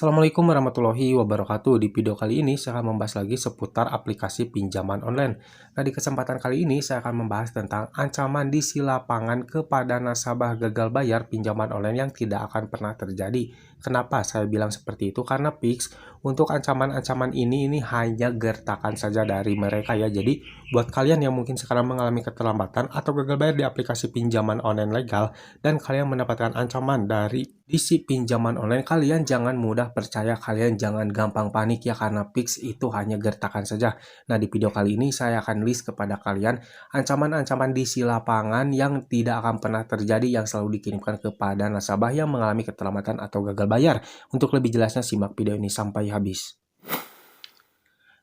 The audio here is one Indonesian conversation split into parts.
Assalamualaikum warahmatullahi wabarakatuh. Di video kali ini saya akan membahas lagi seputar aplikasi pinjaman online. Nah, di kesempatan kali ini saya akan membahas tentang ancaman di si lapangan kepada nasabah gagal bayar pinjaman online yang tidak akan pernah terjadi. Kenapa saya bilang seperti itu? Karena fix untuk ancaman-ancaman ini hanya gertakan saja dari mereka ya. Jadi buat kalian yang mungkin sekarang mengalami keterlambatan atau gagal bayar di aplikasi pinjaman online legal dan kalian mendapatkan ancaman dari isi pinjaman online, kalian jangan mudah percaya, kalian jangan gampang panik ya, karena fix itu hanya gertakan saja. Nah, di video kali ini saya akan list kepada kalian ancaman-ancaman di si lapangan yang tidak akan pernah terjadi yang selalu dikirimkan kepada nasabah yang mengalami keterlambatan atau gagal bayar. Untuk lebih jelasnya simak video ini sampai habis.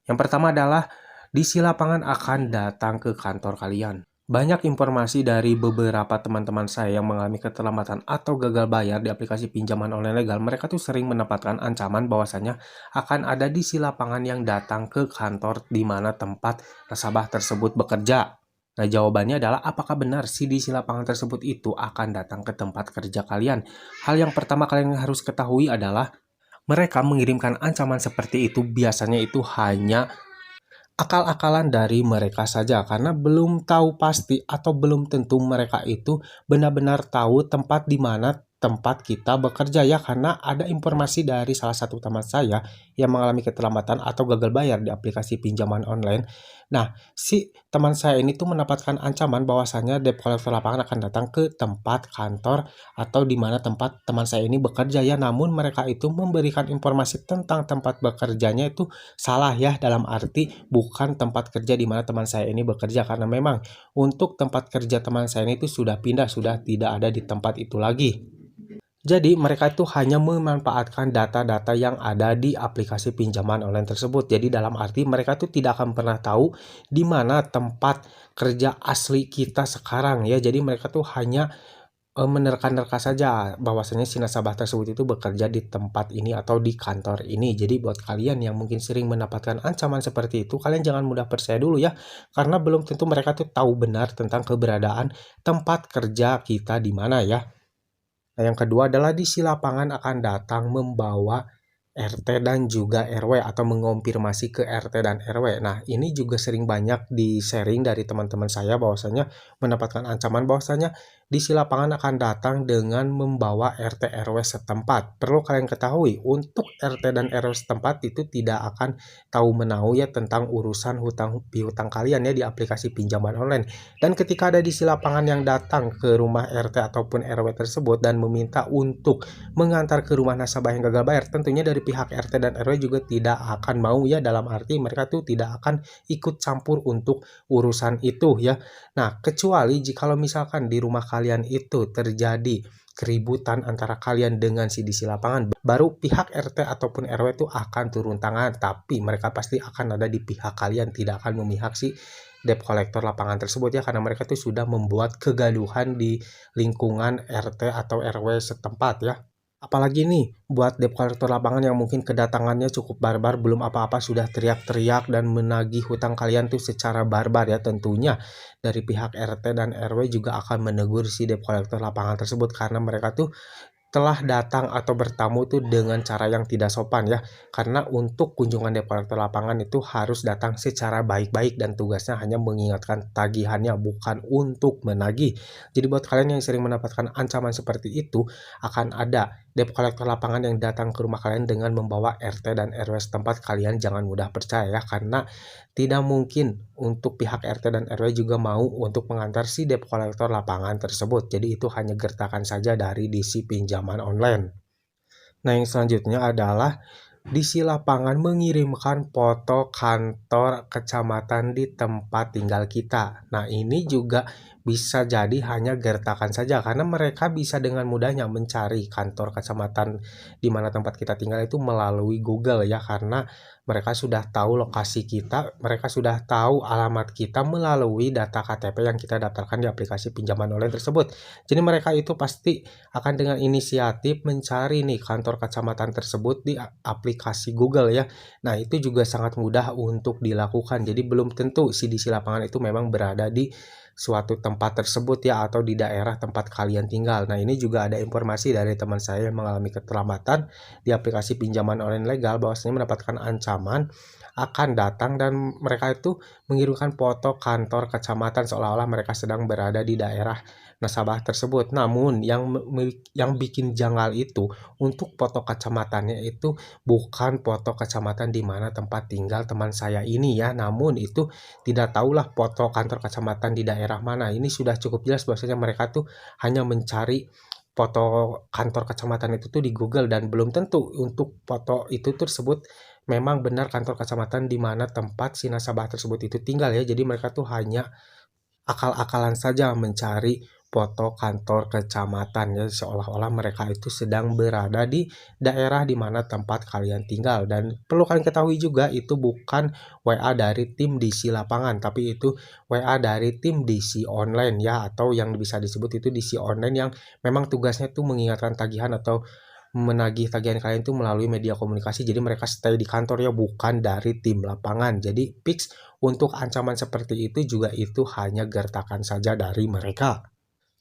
Yang pertama adalah di si lapangan akan datang ke kantor kalian. Banyak informasi dari beberapa teman-teman saya yang mengalami keterlambatan atau gagal bayar di aplikasi pinjaman online legal. Mereka tuh sering mendapatkan ancaman bahwasanya akan ada di si lapangan yang datang ke kantor di mana tempat nasabah tersebut bekerja. Nah, jawabannya adalah apakah benar si di si lapangan tersebut itu akan datang ke tempat kerja kalian? Hal yang pertama kalian harus ketahui adalah mereka mengirimkan ancaman seperti itu biasanya itu hanya akal-akalan dari mereka saja, karena belum tahu pasti atau belum tentu mereka itu benar-benar tahu tempat di mana tempat kita bekerja ya, karena ada informasi dari salah satu teman saya yang mengalami keterlambatan atau gagal bayar di aplikasi pinjaman online. Nah, si teman saya ini tuh mendapatkan ancaman bahwasannya debt collector lapangan akan datang ke tempat kantor atau di mana tempat teman saya ini bekerja ya, namun mereka itu memberikan informasi tentang tempat bekerjanya itu salah ya, dalam arti bukan tempat kerja di mana teman saya ini bekerja, karena memang untuk tempat kerja teman saya ini itu sudah pindah, sudah tidak ada di tempat itu lagi. Jadi mereka itu hanya memanfaatkan data-data yang ada di aplikasi pinjaman online tersebut. Jadi dalam arti mereka itu tidak akan pernah tahu di mana tempat kerja asli kita sekarang ya. Jadi mereka tuh hanya menerka-nerka saja bahwasanya si nasabah tersebut itu bekerja di tempat ini atau di kantor ini. Jadi buat kalian yang mungkin sering mendapatkan ancaman seperti itu, kalian jangan mudah percaya dulu ya, karena belum tentu mereka tuh tahu benar tentang keberadaan tempat kerja kita di mana ya. Nah, yang kedua adalah di si lapangan akan datang membawa RT dan juga RW atau mengonfirmasi ke RT dan RW. Nah, ini juga sering banyak di-sharing dari teman-teman saya bahwasanya mendapatkan ancaman bahwasanya di si lapangan akan datang dengan membawa RT RW setempat. Perlu kalian ketahui, untuk RT dan RW setempat itu tidak akan tahu menahu ya tentang urusan hutang piutang kalian ya di aplikasi pinjaman online. Dan ketika ada di si lapangan yang datang ke rumah RT ataupun RW tersebut dan meminta untuk mengantar ke rumah nasabah yang gagal bayar, tentunya dari pihak RT dan RW juga tidak akan mau ya, dalam arti mereka tuh tidak akan ikut campur untuk urusan itu ya. Nah, kecuali jikalau misalkan di rumah kalian itu terjadi keributan antara kalian dengan si di si lapangan, baru pihak RT ataupun RW itu akan turun tangan, tapi mereka pasti akan ada di pihak kalian, tidak akan memihak si debt collector lapangan tersebut ya, karena mereka tuh sudah membuat kegaduhan di lingkungan RT atau RW setempat ya. Apalagi nih buat debt collector lapangan yang mungkin kedatangannya cukup barbar, belum apa-apa sudah teriak-teriak dan menagih hutang kalian tuh secara barbar ya, tentunya dari pihak RT dan RW juga akan menegur si debt collector lapangan tersebut, karena mereka tuh telah datang atau bertamu tuh dengan cara yang tidak sopan ya, karena untuk kunjungan debt collector lapangan itu harus datang secara baik-baik dan tugasnya hanya mengingatkan tagihannya, bukan untuk menagih. Jadi buat kalian yang sering mendapatkan ancaman seperti itu, akan ada debt collector lapangan yang datang ke rumah kalian dengan membawa RT dan RW setempat, kalian jangan mudah percaya ya, karena tidak mungkin untuk pihak RT dan RW juga mau untuk mengantar si debt collector lapangan tersebut. Jadi itu hanya gertakan saja dari di si pinjaman online. Nah, yang selanjutnya adalah di si lapangan mengirimkan foto kantor kecamatan di tempat tinggal kita. Nah, ini juga bisa jadi hanya gertakan saja, karena mereka bisa dengan mudahnya mencari kantor kecamatan di mana tempat kita tinggal itu melalui Google ya, karena mereka sudah tahu lokasi kita, mereka sudah tahu alamat kita melalui data KTP yang kita daftarkan di aplikasi pinjaman online tersebut. Jadi mereka itu pasti akan dengan inisiatif mencari nih kantor kecamatan tersebut di aplikasi Google ya. Nah, itu juga sangat mudah untuk dilakukan. Jadi belum tentu si di si lapangan itu memang berada di suatu tempat tersebut ya, atau di daerah tempat kalian tinggal. Nah, ini juga ada informasi dari teman saya yang mengalami keterlambatan di aplikasi pinjaman online legal, bahwasanya mendapatkan ancaman akan datang dan mereka itu mengirimkan foto kantor kecamatan seolah-olah mereka sedang berada di daerah nasabah tersebut. Namun yang bikin janggal itu, untuk foto kecamatannya itu bukan foto kecamatan di mana tempat tinggal teman saya ini ya, namun itu tidak tahulah foto kantor kecamatan di daerah mana. Ini sudah cukup jelas bahwasanya mereka tuh hanya mencari foto kantor kecamatan itu tuh di Google, dan belum tentu untuk foto itu tersebut memang benar kantor kecamatan di mana tempat si nasabah tersebut itu tinggal ya. Jadi mereka tuh hanya akal-akalan saja mencari foto kantor kecamatan ya, seolah-olah mereka itu sedang berada di daerah di mana tempat kalian tinggal. Dan perlu kalian ketahui juga, itu bukan WA dari tim DC lapangan, tapi itu WA dari tim DC online ya, atau yang bisa disebut itu DC online, yang memang tugasnya tuh mengingatkan tagihan atau menagih tagihan kalian itu melalui media komunikasi. Jadi mereka stay di kantor ya, bukan dari tim lapangan. Jadi fix untuk ancaman seperti itu juga itu hanya gertakan saja dari mereka.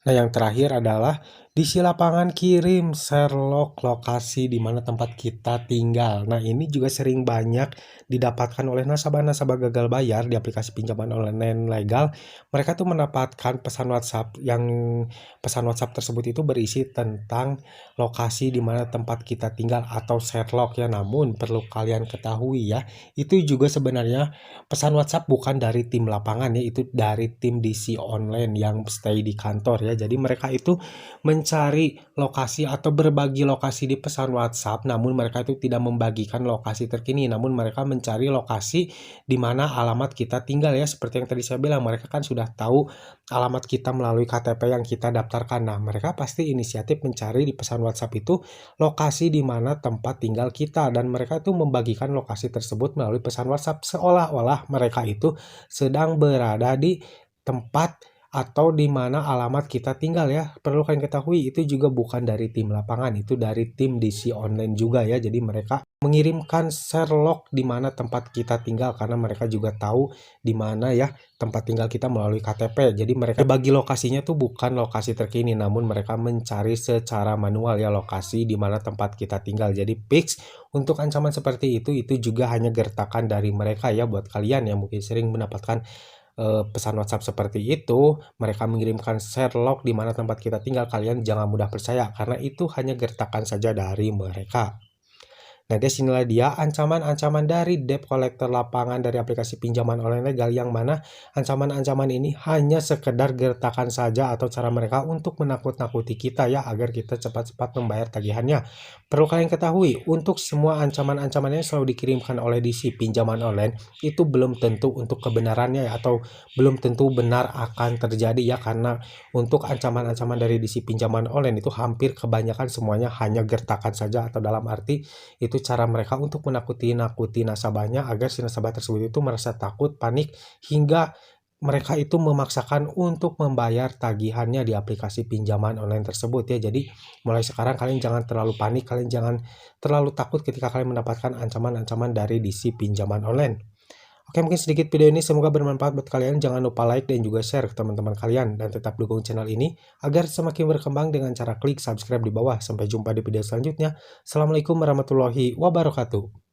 Nah, yang terakhir adalah diisi lapangan kirim Sherlock lokasi di mana tempat kita tinggal. Nah, ini juga sering banyak didapatkan oleh nasabah-nasabah gagal bayar di aplikasi pinjaman online legal. Mereka tuh mendapatkan pesan WhatsApp, yang pesan WhatsApp tersebut itu berisi tentang lokasi di mana tempat kita tinggal atau Sherlock ya. Namun perlu kalian ketahui ya, itu juga sebenarnya pesan WhatsApp bukan dari tim lapangan ya, itu dari tim DC online yang stay di kantor ya. Jadi mereka itu mencari lokasi atau berbagi lokasi di pesan WhatsApp, namun mereka itu tidak membagikan lokasi terkini, namun mereka mencari lokasi di mana alamat kita tinggal ya. Seperti yang tadi saya bilang, mereka kan sudah tahu alamat kita melalui KTP yang kita daftarkan. Nah, mereka pasti inisiatif mencari di pesan WhatsApp itu lokasi di mana tempat tinggal kita, dan mereka itu membagikan lokasi tersebut melalui pesan WhatsApp seolah-olah mereka itu sedang berada di tempat atau di mana alamat kita tinggal ya. Perlu kalian ketahui, itu juga bukan dari tim lapangan, itu dari tim DC online juga ya. Jadi mereka mengirimkan Sherlock di mana tempat kita tinggal, karena mereka juga tahu di mana ya tempat tinggal kita melalui KTP. Jadi mereka bagi lokasinya tuh bukan lokasi terkini, namun mereka mencari secara manual ya lokasi di mana tempat kita tinggal. Jadi fix untuk ancaman seperti itu juga hanya gertakan dari mereka ya. Buat kalian yang mungkin sering mendapatkan pesan WhatsApp seperti itu, mereka mengirimkan Sherlock di mana tempat kita tinggal, kalian jangan mudah percaya karena itu hanya gertakan saja dari mereka. Nah, guys, inilah dia ancaman-ancaman dari debt collector lapangan dari aplikasi pinjaman online legal, yang mana ancaman-ancaman ini hanya sekedar gertakan saja atau cara mereka untuk menakut-nakuti kita ya, agar kita cepat-cepat membayar tagihannya. Perlu kalian ketahui, untuk semua ancaman-ancaman yang selalu dikirimkan oleh DC pinjaman online itu belum tentu untuk kebenarannya ya, atau belum tentu benar akan terjadi ya, karena untuk ancaman-ancaman dari DC pinjaman online itu hampir kebanyakan semuanya hanya gertakan saja, atau dalam arti itu cara mereka untuk menakuti nasabahnya agar si nasabah tersebut itu merasa takut, panik, hingga mereka itu memaksakan untuk membayar tagihannya di aplikasi pinjaman online tersebut ya. Jadi mulai sekarang kalian jangan terlalu panik, kalian jangan terlalu takut ketika kalian mendapatkan ancaman-ancaman dari DC pinjaman online. Oke, mungkin sedikit video ini semoga bermanfaat buat kalian. Jangan lupa like dan juga share ke teman-teman kalian, dan tetap dukung channel ini agar semakin berkembang dengan cara klik subscribe di bawah. Sampai jumpa di video selanjutnya. Assalamualaikum warahmatullahi wabarakatuh.